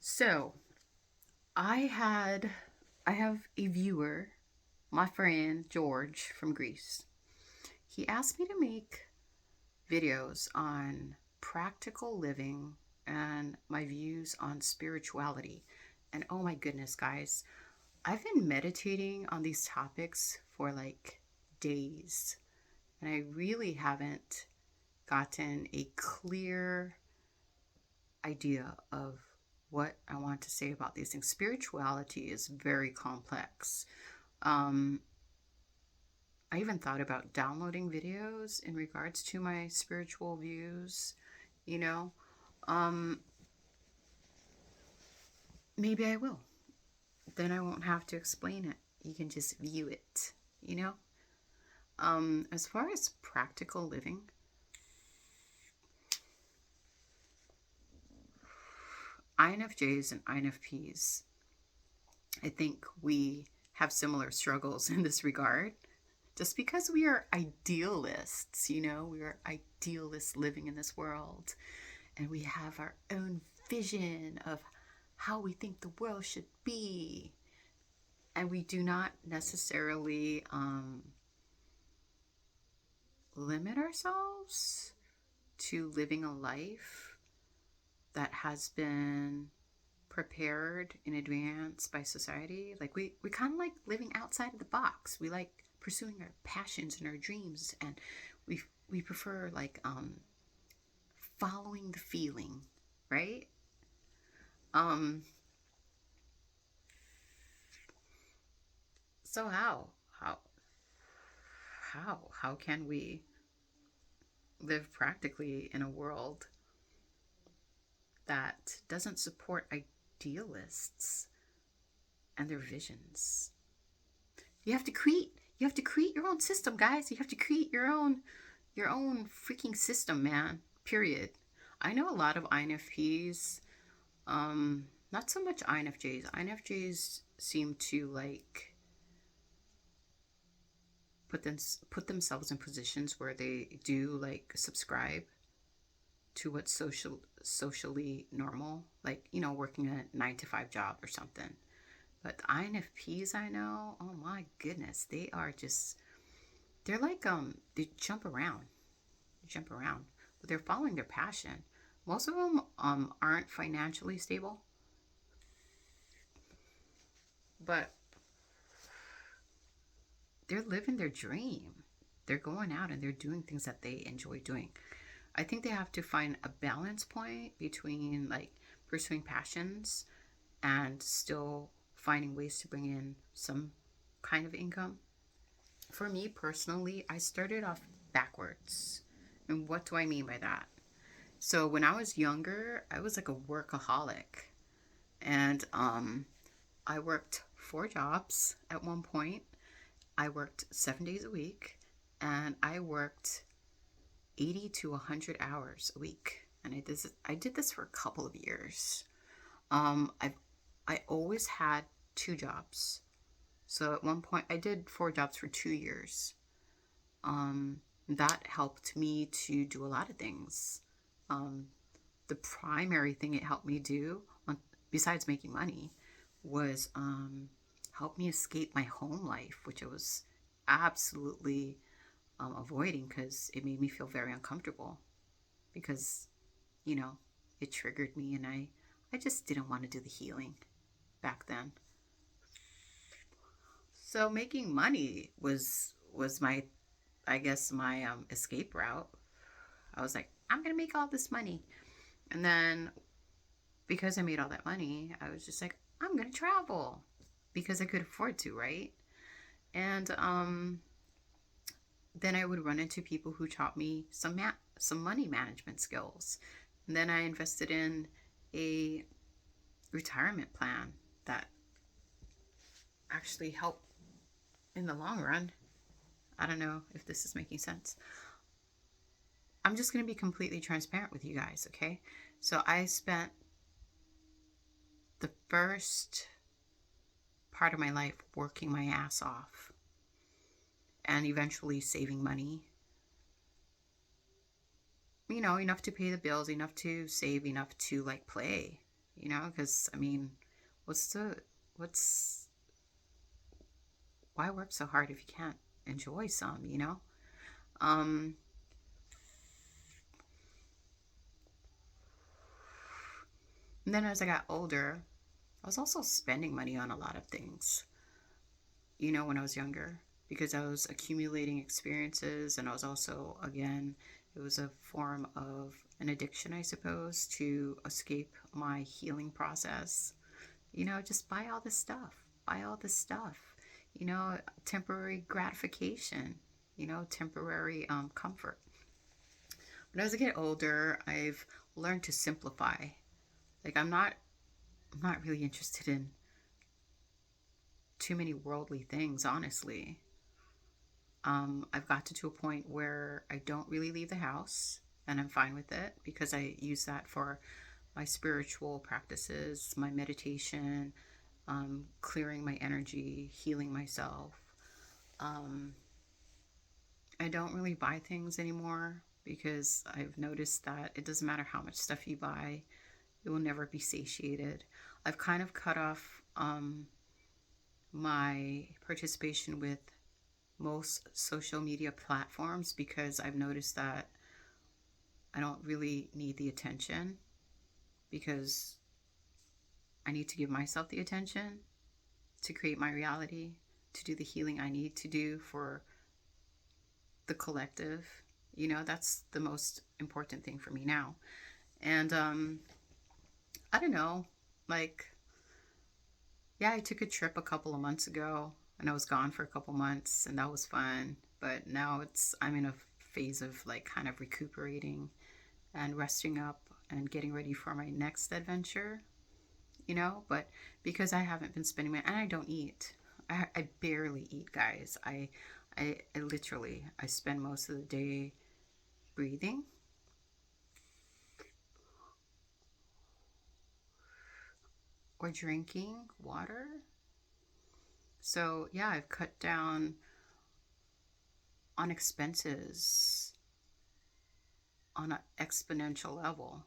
So I have a viewer, my friend George from Greece. He asked me to make videos on practical living and my views on spirituality. And oh my goodness, guys, I've been meditating on these topics for like days, and I really haven't gotten a clear idea of what I want to say about these things. Spirituality is very complex. Um, I even thought about downloading videos in regards to my spiritual views, you know. Um, Maybe I will. Then I won't have to explain it. You can just view it, you know. As far as practical living, INFJs and INFPs, I think we have similar struggles in this regard. Just because we are idealists, we are idealists living in this world, and we have our own vision of how we think the world should be. And we do not necessarily limit ourselves to living a life that has been prepared in advance by society. Like we kind of like living outside of the box. We like pursuing our passions and our dreams, and we prefer like following the feeling, right? Um so how can we live practically in a world that doesn't support idealists and their visions? You have to create your own system, guys. You have to create your own freaking system, man. Period. I know a lot of INFPs, not so much INFJs. INFJs seem to like put themselves in positions where they do like subscribe to what's socially normal, like working a 9 to 5 job or something. But the INFPs I know, oh my goodness, they're like they jump around, but they're following their passion. Most of them aren't financially stable, but they're living their dream. They're going out and they're doing things that they enjoy doing. I think they have to find a balance point between like pursuing passions and still finding ways to bring in some kind of income. For me personally, I started off backwards. And what do I mean by that? So when I was younger, I was like a workaholic. And I worked 4 jobs at one point. I worked 7 days a week, and I worked 80 to 100 hours a week. And I did this for a couple of years. I always had 2 jobs. So at one point, I did 4 jobs for 2 years. That helped me to do a lot of things. Um, the primary thing it helped me do, besides making money, was help me escape my home life, which I was absolutely avoiding because it made me feel very uncomfortable. Because you know it triggered me, and I just didn't want to do the healing back then. So making money was my, I guess, my escape route. I was like, I'm gonna make all this money, and then because I made all that money, I was just like, I'm gonna travel because I could afford to, right? And then I would run into people who taught me some money management skills. And then I invested in a retirement plan that actually helped in the long run. I don't know if this is making sense. I'm just going to be completely transparent with you guys, okay? So I spent the first part of my life working my ass off and eventually saving money. Enough to pay the bills, enough to save, enough to like play. you know, because I mean, what's the, what's, why work so hard if you can't enjoy some, you know? Um, and then as I got older, I was also spending money on a lot of things, you know, when I was younger, because I was accumulating experiences, and I was also, again, it was a form of an addiction, I suppose, to escape my healing process. You know, just buy all this stuff, buy all this stuff, you know, temporary gratification, you know, temporary comfort. But as I get older, I've learned to simplify. Like I'm not really interested in too many worldly things, honestly. I've got to a point where I don't really leave the house, and I'm fine with it because I use that for my spiritual practices, my meditation, clearing my energy, healing myself. Um, I don't really buy things anymore because I've noticed that it doesn't matter how much stuff you buy, it will never be satiated. I've kind of cut off my participation with most social media platforms because I've noticed that I don't really need the attention because I need to give myself the attention to create my reality, to do the healing I need to do for the collective. You know, that's the most important thing for me now. And I don't know, like, yeah, I took a trip a couple of months ago and I was gone for a couple months and that was fun. But now I'm in a phase of like kind of recuperating and resting up and getting ready for my next adventure, you know. But because I haven't been spending my, and I don't eat, I barely eat, guys. I literally, I spend most of the day breathing or drinking water. So yeah, I've cut down on expenses on an exponential level.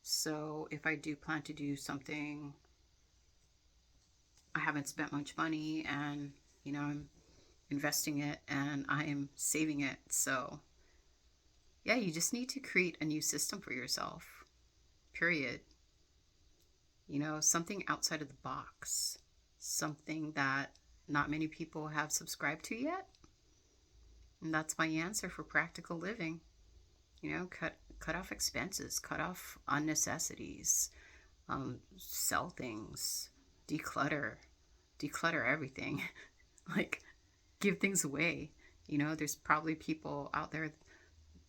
So if I do plan to do something, I haven't spent much money and, you know, I'm investing it and I am saving it. So yeah, you just need to create a new system for yourself, period. You know, something outside of the box, something that not many people have subscribed to yet. And that's my answer for practical living. You know, cut off expenses, cut off unnecessities, sell things, declutter, declutter everything. Like, give things away. You know, there's probably people out there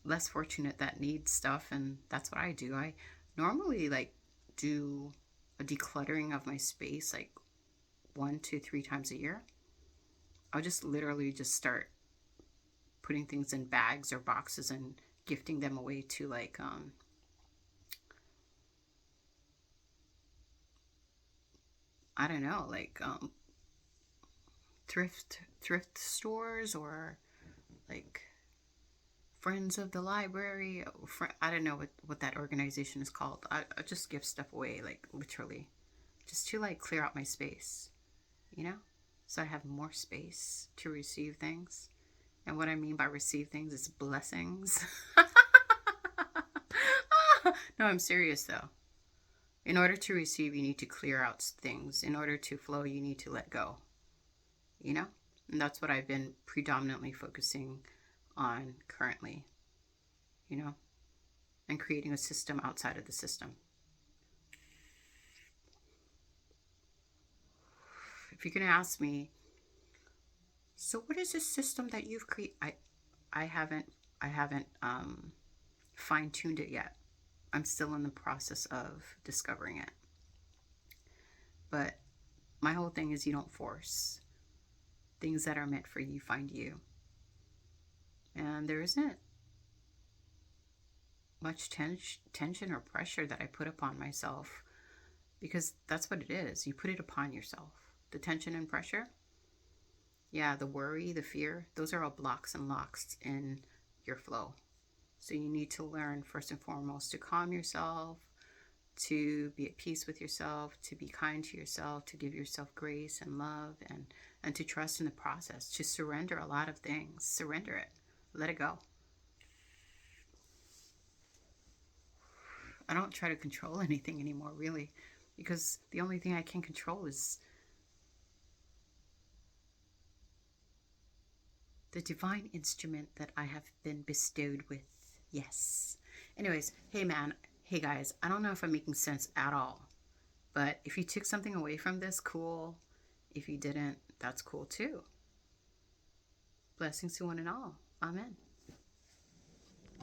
less fortunate that need stuff, and that's what I do. I normally like do a decluttering of my space like 1 to 3 times a year. I'll just literally just start putting things in bags or boxes and gifting them away to like I don't know, like thrift stores or like Friends of the Library. I don't know what that organization is called. I just give stuff away, like literally, just to like clear out my space, you know, so I have more space to receive things. And what I mean by receive things is blessings. No, I'm serious though. In order to receive, you need to clear out things. In order to flow, you need to let go, you know? And that's what I've been predominantly focusing on currently, you know, and creating a system outside of the system. If you're going to ask me, so what is this system that you've created? I haven't, I haven't fine tuned it yet. I'm still in the process of discovering it. But my whole thing is you don't force things that are meant for you find you. And there isn't much tension or pressure that I put upon myself because that's what it is. You put it upon yourself. The tension and pressure, yeah, the worry, the fear, those are all blocks and locks in your flow. So you need to learn first and foremost to calm yourself, to be at peace with yourself, to be kind to yourself, to give yourself grace and love, and to trust in the process, to surrender a lot of things. Surrender it. Let it go. I don't try to control anything anymore, really, because the only thing I can control is the divine instrument that I have been bestowed with. Yes. Anyways, hey man, hey guys, I don't know if I'm making sense at all, but if you took something away from this, cool. If you didn't, that's cool too. Blessings to one and all. Amen.